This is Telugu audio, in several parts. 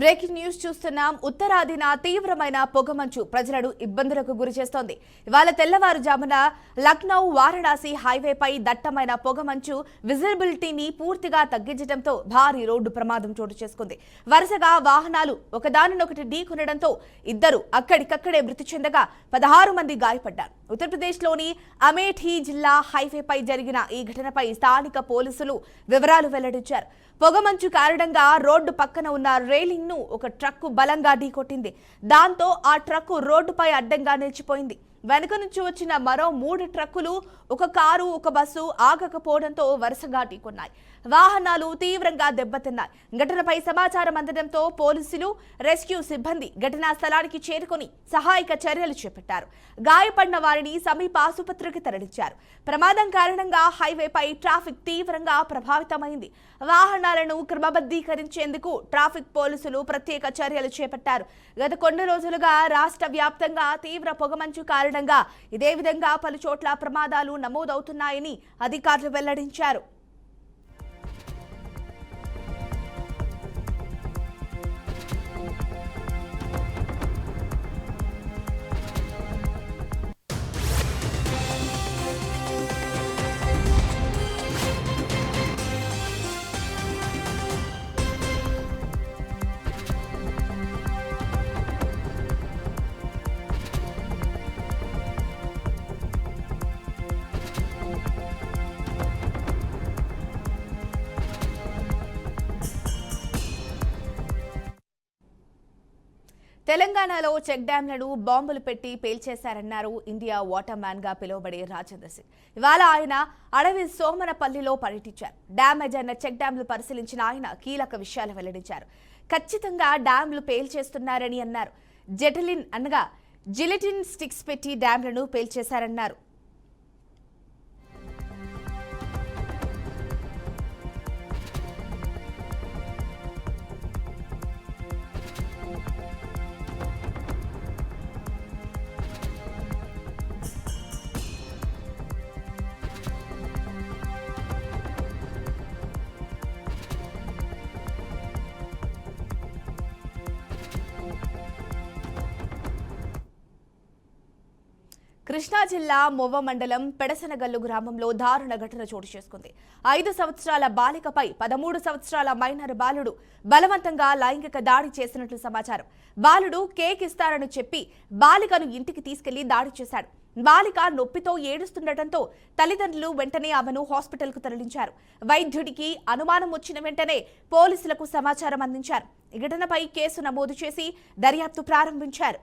బ్రేకింగ్ న్యూస్ చూస్తున్నాం. ఉత్తరాదిన తీవ్రమైన పొగమంచు ప్రజలను ఇబ్బందులకు గురిచేస్తోంది. ఇవాళ తెల్లవారుజామున లక్నో వారణాసి హైవేపై దట్టమైన పొగమంచు విజిబిలిటీని పూర్తిగా తగ్గించడంతో భారీ రోడ్డు ప్రమాదం చోటు చేసుకుంది. వరుసగా వాహనాలు ఒకదానినొకటి ఢీకొనడంతో ఇద్దరు అక్కడికక్కడే మృతి చెందగా 16 మంది గాయపడ్డారు. ఉత్తరప్రదేశ్లోని అమేఠీ జిల్లా హైవేపై జరిగిన ఈ ఘటనపై స్థానిక పోలీసులు వివరాలు వెల్లడించారు. పొగమంచు కారణంగా రోడ్డు పక్కన ఉన్న రైలింగ్ ను ఒక ట్రక్కు బలంగా ఢీకొట్టింది. దాంతో ఆ ట్రక్కు రోడ్డుపై అడ్డంగా నిలిచిపోయింది. వెనుక నుంచి వచ్చిన మరో 3 ట్రక్కులు, ఒక కారు, ఒక బస్సు ఆగకపోవడంతో వరుసగా ఢీకొన్నాయి. వాహనాలు తీవ్రంగా దెబ్బతిన్నాయి. ఘటనపై సమాచారం అందడంతో పోలీసులు, రెస్క్యూ సిబ్బంది ఘటనా స్థలానికి చేరుకొని సహాయక చర్యలు చేపట్టారు. గాయపడిన వారిని సమీప ఆసుపత్రికి తరలించారు. ప్రమాదం కారణంగా హైవేపై ట్రాఫిక్ తీవ్రంగా ప్రభావితమైంది. వాహనాలను క్రమబద్ధీకరించేందుకు ట్రాఫిక్ పోలీసులు ప్రత్యేక చర్యలు చేపట్టారు. గత కొన్ని రోజులుగా రాష్ట్ర వ్యాప్తంగా తీవ్ర పొగమంచు కారణంగా ఇదే విధంగా పలు చోట్ల ప్రమాదాలు నమోదవుతున్నాయని అధికారులు వెల్లడించారు. తెలంగాణలో చెక్ డ్యాంలను బాంబులు పెట్టి పేల్చేశారన్నారు ఇండియా వాటర్ మ్యాన్ గా పిలువబడే రాజేంద్ర సింగ్. ఇవాళ ఆయన అడవి సోమనపల్లిలో పర్యటించారు. డ్యామేజ్ అయిన చెక్ డ్యాంలు పరిశీలించిన ఆయన కీలక విషయాలు వెల్లడించారు. ఖచ్చితంగా డ్యాంలు పేల్చేస్తున్నారని అన్నారు. జిలెటిన్ స్టిక్స్ పెట్టి డ్యాంలను పేల్చేశారన్నారు. కృష్ణా జిల్లా మొవ్వ మండలం పెడసనగల్లు గ్రామంలో దారుణ ఘటన చోటు చేసుకుంది. 5 సంవత్సరాల బాలికపై 13 సంవత్సరాల మైనర్ బాలుడు బలవంతంగా లైంగిక దాడి చేసినట్లు సమాచారం. బాలుడు కేక్ ఇస్తారని చెప్పి బాలికను ఇంటికి తీసుకెళ్లి దాడి చేశాడు. బాలిక నొప్పితో ఏడుస్తుండటంతో తల్లిదండ్రులు వెంటనే ఆమెను హాస్పిటల్కు తరలించారు. వైద్యుడికి అనుమానం వచ్చిన వెంటనే పోలీసులకు సమాచారం అందించారు. ఈ ఘటనపై కేసు నమోదు చేసి దర్యాప్తు ప్రారంభించారు.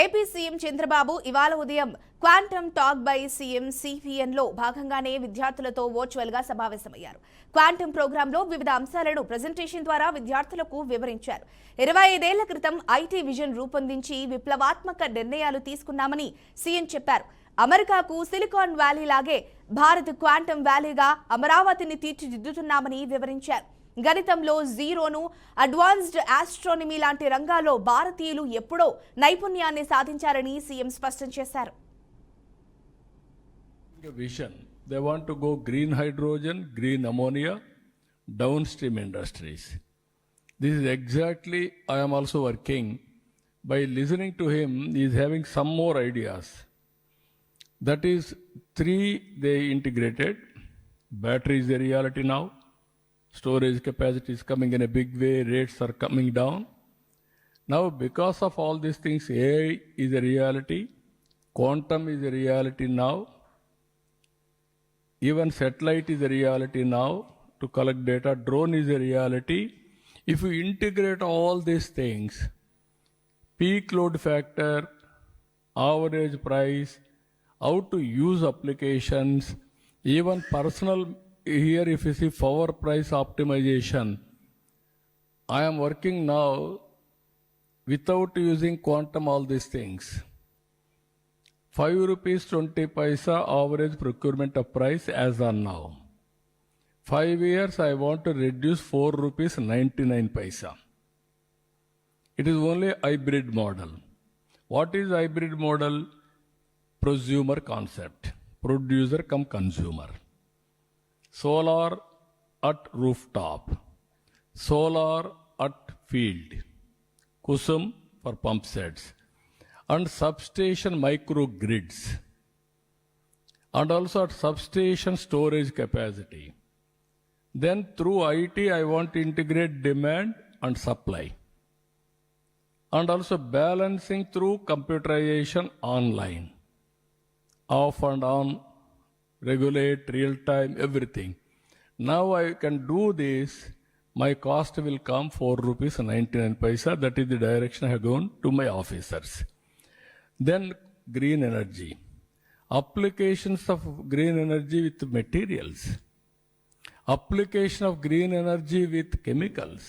ఏపీ సీఎం చంద్రబాబు ఇవాళ ఉదయం quantum talk by CM CPN లో భాగంగానే విద్యార్థులతో వర్చువల్ గా సమావేశమయ్యారు. క్వాంటమ్ ప్రోగ్రాంలో వివిధ అంశాలను ప్రెజెంటేషన్ ద్వారా విద్యార్థులకు వివరించారు. 25 ఏళ్ల క్రితం ఐటీ విజన్ రూపొందించి విప్లవాత్మక నిర్ణయాలు తీసుకున్నామని సీఎం చెప్పారు. అమెరికాకు సిలికాన్ వ్యాలీ లాగే భారత్ క్వాంటమ్ వ్యాలీగా అమరావతిని తీర్చిదిద్దుతున్నామని వివరించారు. గణితంలో జీరోను, అడ్వాన్స్డ్ ఆస్ట్రోనమీ లాంటి రంగాల్లో భారతీయులు ఎప్పుడో నైపుణ్యాన్ని సాధించారని సీఎం స్పష్టం చేశారు. Vision. They want to go green hydrogen, green ammonia, downstream industries. This is exactly I am also working. By listening to him, he is having some more ideas. That is 3 they integrated. Battery is a reality now. Storage capacity is coming in a big way, rates are coming down. Now, because of all these things, AI is a reality, quantum is a reality now, even satellite is a reality now to collect data, drone is a reality. If you integrate all these things, peak load factor, average price, how to use applications, even personal. Here if you see power price optimization, I am working now without using quantum all these things. 5 rupees 20 paisa average procurement of price as on now. 5 years I want to reduce 4 rupees 99 paisa. It is only hybrid model. What is hybrid model? Prosumer concept. Producer come consumer. Solar at rooftop. Solar at field. Kusum for pump sets. And substation microgrids. And also at substation storage capacity. Then through IT, I want to integrate demand and supply. And also balancing through computerization online. Off and on, regulate, real time, everything. Now I can do this, my cost will come 4 rupees 99 paisa. That is the direction I have gone to my officers. Then green energy. Applications of green energy with materials. Application of green energy with chemicals.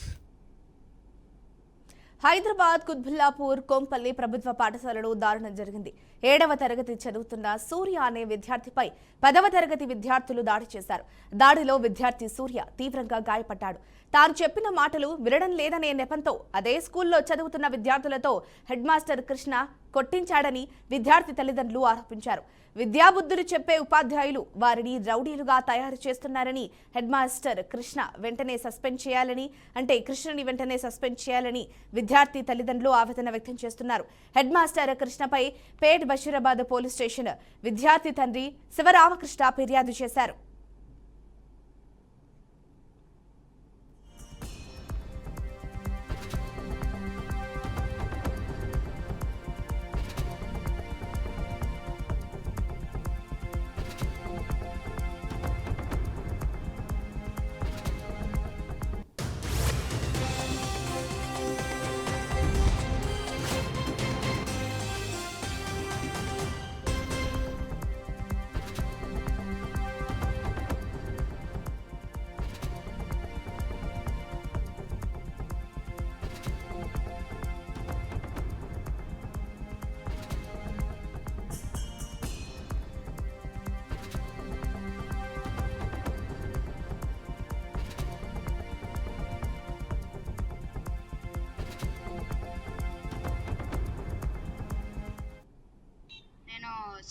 Hyderabad Quthbullapur Kompally ప్రభుత్వ పాఠశాలలో దారుణం జరిగింది. 7వ తరగతి చదువుతున్న సూర్య అనే విద్యార్థిపై 10వ తరగతి విద్యార్థులు దాడి చేశారు. దాడిలో విద్యార్థి సూర్య తీవ్రంగా గాయపడ్డాడు. తాను చెప్పిన మాటలు వినడం లేదనే నెపంతో అదే స్కూల్లో చదువుతున్న విద్యార్థులతో హెడ్ మాస్టర్ కృష్ణ కొట్టించాడని విద్యార్థి తల్లిదండ్రులు ఆరోపించారు. విద్యాబుద్ధులు చెప్పే ఉపాధ్యాయులు వారిని రౌడీలుగా తయారు చేస్తున్నారని హెడ్ మాస్టర్ కృష్ణని వెంటనే సస్పెండ్ చేయాలని విద్యార్థి తల్లిదండ్రులు ఆవేదన వ్యక్తం చేస్తున్నారు. హెడ్ మాస్టర్ కృష్ణపై పేట్ బషీరాబాద్ పోలీస్ స్టేషన్ విద్యార్థి తండ్రి శివరామకృష్ణ ఫిర్యాదు చేశారు.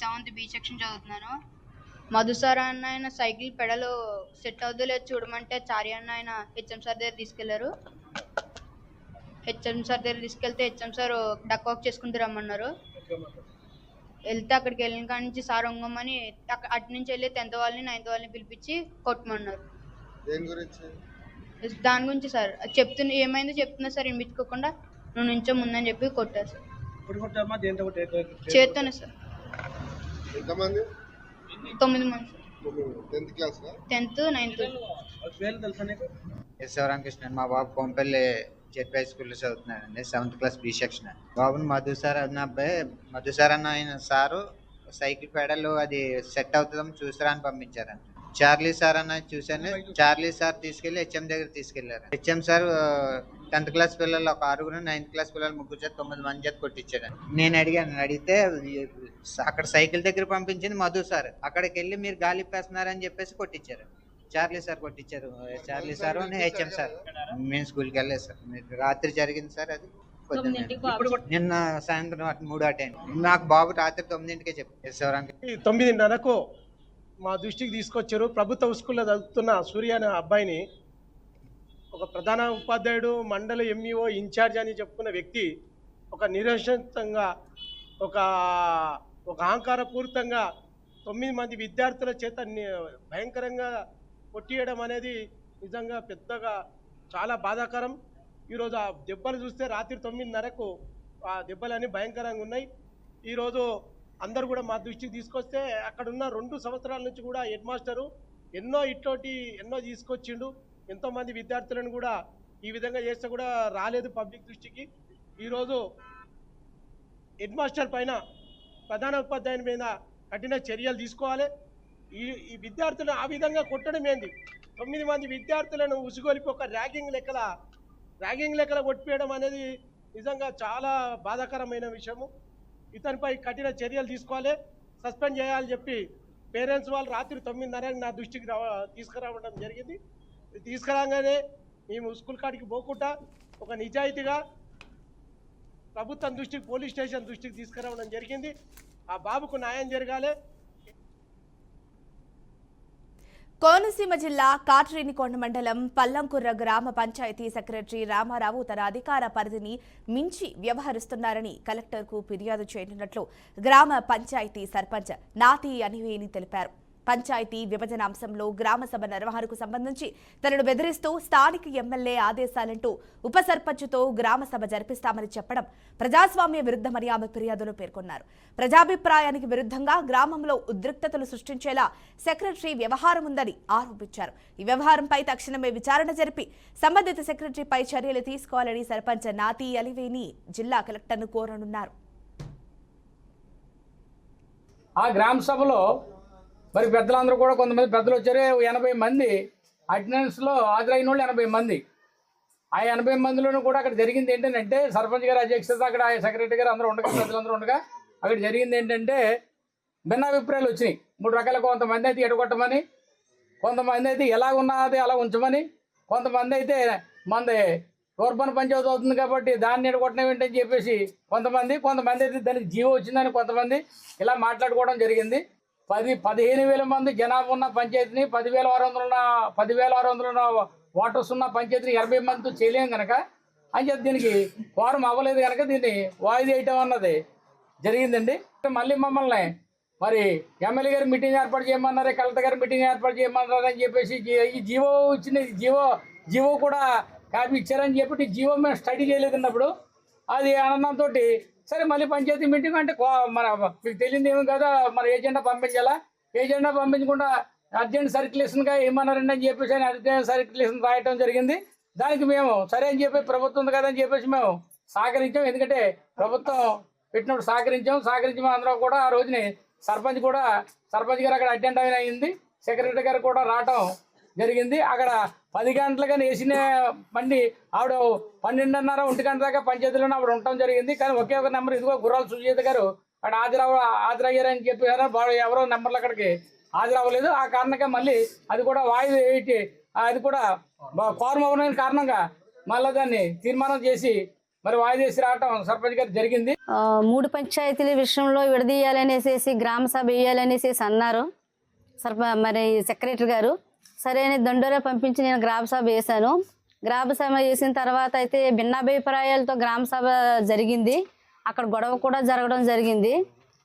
సెవెంత్ బి సెక్షన్ చదువుతున్నాను. మధు సార్ అన్న ఆయన సైకిల్ పెడలు సెట్ అవుతుందో లేదు చూడమంటే చారి అన్న ఆయన హెచ్ఎం సార్ దగ్గర తీసుకెళ్లారు. హెచ్ఎం సార్ దగ్గర తీసుకెళ్తే హెచ్ఎం సార్ డక్ వాక్ చేసుకుంటూ రమ్మన్నారు. వెళ్తే అక్కడికి వెళ్ళిన కాడి నుంచి సార్ ఒంగమని అటు నుంచి వెళ్ళి 10th వాళ్ళని 9th వాళ్ళని పిలిపించి కొట్టమన్నారు. దాని గురించి సార్ ఏమైందో చెప్తున్నా సార్ వినిపించుకోకుండా నువ్వు నుంచో ముందని చెప్పి కొట్టారు సార్. చేస్తాను సార్. 9 మంది 10th 9th. శివరామకృష్ణ మా బాబు కొంపల్లి జెడ్పీ స్కూల్లో చదువుతున్నాడండి. 7th class B section. బాబుని మధు సార్ అన్న అబ్బాయి మధు సార్ అన్న ఆయన సారు సైకిల్ పెడలు అది సెట్ అవుతుందని చూసారా అని పంపించారండి. చార్లీ సార్ అన్న చూశాను. చార్లీ సార్ తీసుకెళ్లి హెచ్ఎం దగ్గర తీసుకెళ్లారు. హెచ్ఎం సార్ 10th క్లాస్ పిల్లలు ఒక 6, 9th క్లాస్ పిల్లలు 3 చేత 9 మంది చేత కొట్టించాడు. నేను అడిగితే అక్కడ సైకిల్ దగ్గర పంపించింది మధు సార్. అక్కడికి వెళ్ళి మీరు గాలి పేస్తున్నారని చెప్పేసి కొట్టించారు. చార్లీ సార్ కొట్టించారు. Charlie sir HM sir. మేము స్కూల్కి వెళ్ళలేదు సార్. రాత్రి జరిగింది సార్. అది నిన్న సాయంత్రం 3 అటైంది. నాకు బాబు రాత్రి 9ంటికే చెప్పారు. శివరాంకి 9:30కు మా దృష్టికి తీసుకొచ్చారు. ప్రభుత్వ స్కూల్లో చదువుతున్న సూర్య అనే అబ్బాయిని ఒక ప్రధాన ఉపాధ్యాయుడు మండల ఎంఈఓ ఇన్ఛార్జ్ అని చెప్పుకున్న వ్యక్తి ఒక నిరసంగా ఒక అహంకారపూరితంగా 9 మంది విద్యార్థుల చేత భయంకరంగా కొట్టియడం అనేది నిజంగా పెద్దగా చాలా బాధాకరం. ఈరోజు ఆ దెబ్బలు చూస్తే రాత్రి 9:30కు ఆ దెబ్బలన్నీ భయంకరంగా ఉన్నాయి. ఈరోజు అందరు కూడా మా దృష్టికి తీసుకొస్తే అక్కడున్న 2 సంవత్సరాల నుంచి కూడా హెడ్ మాస్టరు ఎన్నో తీసుకొచ్చిండు. ఎంతోమంది విద్యార్థులను కూడా ఈ విధంగా చేస్తే కూడా రాలేదు పబ్లిక్ దృష్టికి. ఈరోజు హెడ్ మాస్టర్ పైన ప్రధాన ఉపాధ్యాయుని మీద కఠిన చర్యలు తీసుకోవాలి. ఈ విద్యార్థులను ఆ విధంగా కొట్టడం ఏంది? 9 మంది విద్యార్థులను ఉసుగొలిపి ఒక ర్యాగింగ్ లెక్కల కొట్టివేయడం అనేది నిజంగా చాలా బాధాకరమైన విషయము. ఇతనిపై కఠిన చర్యలు తీసుకోవాలి, సస్పెండ్ చేయాలని చెప్పి పేరెంట్స్ వాళ్ళు రాత్రి 9:30 నా దృష్టికి తీసుకురావడం జరిగింది. తీసుకురాగానే మేము స్కూల్ కాడికి పోకుండా ఒక నిజాయితీగా ప్రభుత్వం దృష్టికి, పోలీస్ స్టేషన్ దృష్టికి తీసుకురావడం జరిగింది. ఆ బాబుకు న్యాయం జరగాలి. కోనసీమ జిల్లా కాట్రేనికొండ మండలం పల్లంకుర్ర గ్రామ పంచాయతీ సెక్రటరీ రామారావు తన అధికార పరిధిని మించి వ్యవహరిస్తున్నారని కలెక్టర్కు ఫిర్యాదు చేయనున్నట్లు గ్రామ పంచాయతీ సర్పంచ్ నాతి అనివేని తెలిపారు. పంచాయతీ విభజన అంశంలో గ్రామ సభ నిర్వహణకు సంబంధించి తనను బెదిరిస్తూ స్థానిక ఎమ్మెల్యే ఆదేశాలంటూ ఉప సర్పంచ్తో గ్రామ సభ జరిపిస్తామని చెప్పడం ప్రజాస్వామ్య విరుద్ధమని ఆమె ఫిర్యాదులో పేర్కొన్నారు. ప్రజాభిప్రాయానికి విరుద్ధంగా గ్రామంలో ఉద్రిక్తతలు సృష్టించేలా సెక్రటరీ వ్యవహారం ఉందని ఆరోపించారు. ఈ వ్యవహారంపై తక్షణమే విచారణ జరిపి సంబంధిత సెక్రటరీపై చర్యలు తీసుకోవాలని సర్పంచ్ నాతి అలివేని జిల్లా కలెక్టర్ను కోరనున్నారు. ఆ గ్రామ సభలో మరి పెద్దలందరూ కూడా కొంతమంది పెద్దలు వచ్చారు. 80 మంది అటెండెన్స్లో హాజరైన వాళ్ళు 80 మంది. ఆ 80 మందిలోనూ కూడా అక్కడ జరిగింది ఏంటంటే సర్పంచ్ గారి అధ్యక్షత, అక్కడ సెక్రటరీ గారు అందరూ ఉండగా, పెద్దలందరూ ఉండగా అక్కడ జరిగింది ఏంటంటే భిన్నాభిప్రాయాలు వచ్చినాయి. 3 రకాల, కొంతమంది అయితే ఎడగొట్టమని, కొంతమంది అయితే ఎలా ఉన్నది అలా ఉంచమని, కొంతమంది అయితే మంది టోర్బన్ పంచాయతీ అవుతుంది కాబట్టి దాన్ని ఎడగొట్టడం ఏంటని చెప్పేసి కొంతమంది అయితే దానికి జీవో వచ్చిందని కొంతమంది ఇలా మాట్లాడుకోవడం జరిగింది. 15,000 మంది జనాభా ఉన్న పంచాయతీని 10,600 ఉన్న ఓటర్స్ ఉన్న పంచాయతీని 80 మందితో చేయలేం కనుక అని చెప్పి దీనికి ఫారం అవ్వలేదు కనుక దీన్ని వాయిదా వేయటం అన్నది జరిగిందండి. మళ్ళీ మమ్మల్ని మరి ఎమ్మెల్యే గారు మీటింగ్ ఏర్పాటు చేయమన్నారు, కలెక్టర్ గారు మీటింగ్ ఏర్పాటు చేయమన్నారు అని చెప్పేసి ఈ జీవో ఇచ్చిన జీవో కూడా కాపీ ఇచ్చారని చెప్పి జీవో మేము స్టడీ చేయలేదన్నప్పుడు అది ఆనందంతో సరే మళ్ళీ పంచాయతీ మీటింగ్ అంటే మన మీకు తెలియదు ఏమి కదా, మన ఏజెండా పంపించాలా, ఏజెండా పంపించకుండా అర్జెంట్ సర్క్యులేషన్గా ఏమన్నారండి అని చెప్పేసి అర్జెంట్ సర్క్యులేషన్ రాయటం జరిగింది. దానికి మేము సరే అని చెప్పి ప్రభుత్వం ఉంది కదని చెప్పేసి మేము సహకరించాం. ఎందుకంటే ప్రభుత్వం పెట్టినప్పుడు సహకరించి అందరూ కూడా ఆ రోజుని సర్పంచ్ గారు అక్కడ అటెండ్ అయింది, సెక్రటరీ గారు కూడా రావటం జరిగింది. అక్కడ 10 గంటలుగా వేసిన బండి ఆవిడ 12:30, 1 గంట దాకా పంచాయతీలోనే ఆవిడ ఉండటం జరిగింది. కానీ ఒకే ఒక నెంబర్, ఇదిగో గుర్రాల సుజాత గారు అక్కడ హాజరయ్యారని చెప్పారు. ఎవరో నెంబర్లు అక్కడికి హాజరవ్వలేదు. ఆ కారణంగా మళ్ళీ అది కూడా వాయిదా వేసి అది కూడా ఫార్మ్ అవ్వలేని కారణంగా మళ్ళీ దాన్ని తీర్మానం చేసి మరి వాయిదా వేసి రావటం సర్పంచ్ గారు జరిగింది. 3 పంచాయతీల విషయంలో విడదీయాలనేసి గ్రామ సభ వేయాలనేసి అన్నారు మరి సెక్రటరీ గారు. సరే అని దండోరా పంపించి నేను గ్రామ సభ వేశాను. గ్రామ సభ వేసిన తర్వాత అయితే భిన్నాభిప్రాయాలతో గ్రామ సభ జరిగింది. అక్కడ గొడవ కూడా జరగడం జరిగింది.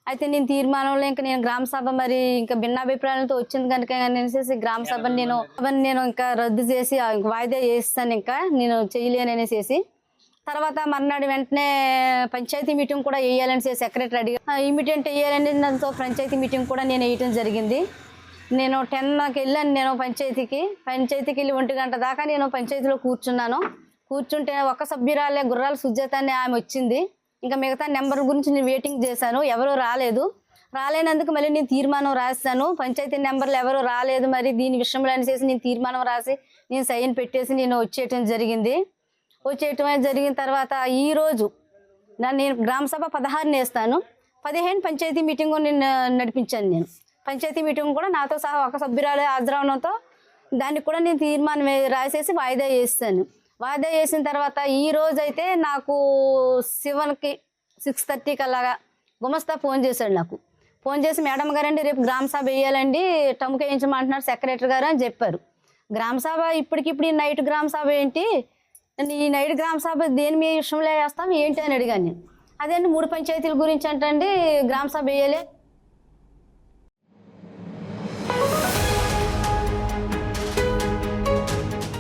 అయితే నేను తీర్మానంలో ఇంకా నేను గ్రామ సభ మరి ఇంకా భిన్నాభిప్రాయాలతో వచ్చింది కనుక అనేసి గ్రామ సభని నేను ఇంకా రద్దు చేసి వాయిదా చేస్తాను, ఇంకా నేను చేయలేననేసి. తర్వాత మర్నాడు వెంటనే పంచాయతీ మీటింగ్ కూడా వేయాలని సెక్రటరీ అడిగారు. ఇమీడియట్ వేయాలని దాంతో పంచాయతీ మీటింగ్ కూడా నేను వేయటం జరిగింది. నేను 10కి వెళ్ళాను. నేను పంచాయతీకి వెళ్ళి 1 గంట దాకా నేను పంచాయతీలో కూర్చుంటే ఒక సభ్యురాలే గుర్రాల సుజాత అని ఆమె వచ్చింది. ఇంకా మిగతా నెంబర్ గురించి నేను వెయిటింగ్ చేశాను, ఎవరు రాలేనందుకు మళ్ళీ నేను తీర్మానం రాశాను. పంచాయతీ నెంబర్లు ఎవరు రాలేదు, మరి దీని విషయంలో అనేసి నేను తీర్మానం రాసి నేను సైన్ పెట్టేసి నేను వచ్చేయటం జరిగింది. జరిగిన తర్వాత ఈరోజు నేను గ్రామ సభ 16 వేస్తాను, 15 పంచాయతీ మీటింగ్ నేను నడిపించాను. నేను పంచాయతీ మీటింగ్ కూడా నాతో సహా ఒక సభ్యురాలు హాజరవడంతో దానికి కూడా నేను తీర్మానం రాసేసి వాయిదా వేస్తాను. వాయిదా వేసిన తర్వాత ఈ రోజు అయితే నాకు 7కి 6:30 అలాగా గుమస్తా ఫోన్ చేశాడు. నాకు ఫోన్ చేసి మేడం గారండి రేపు గ్రామ సభ వేయాలండి, టమ్ముకు వేయించమంటున్నారు సెక్రటరీ గారు అని చెప్పారు. గ్రామ సభ ఇప్పటికిప్పుడు ఈ నైట్ గ్రామ సభ ఏంటి, ఈ నైట్ గ్రామ సభ దేని మీ విషయంలో వేస్తాం ఏంటి అని అడిగాను నేను. అదే 3 పంచాయతీల గురించి అంటండి గ్రామ సభ వేయాలి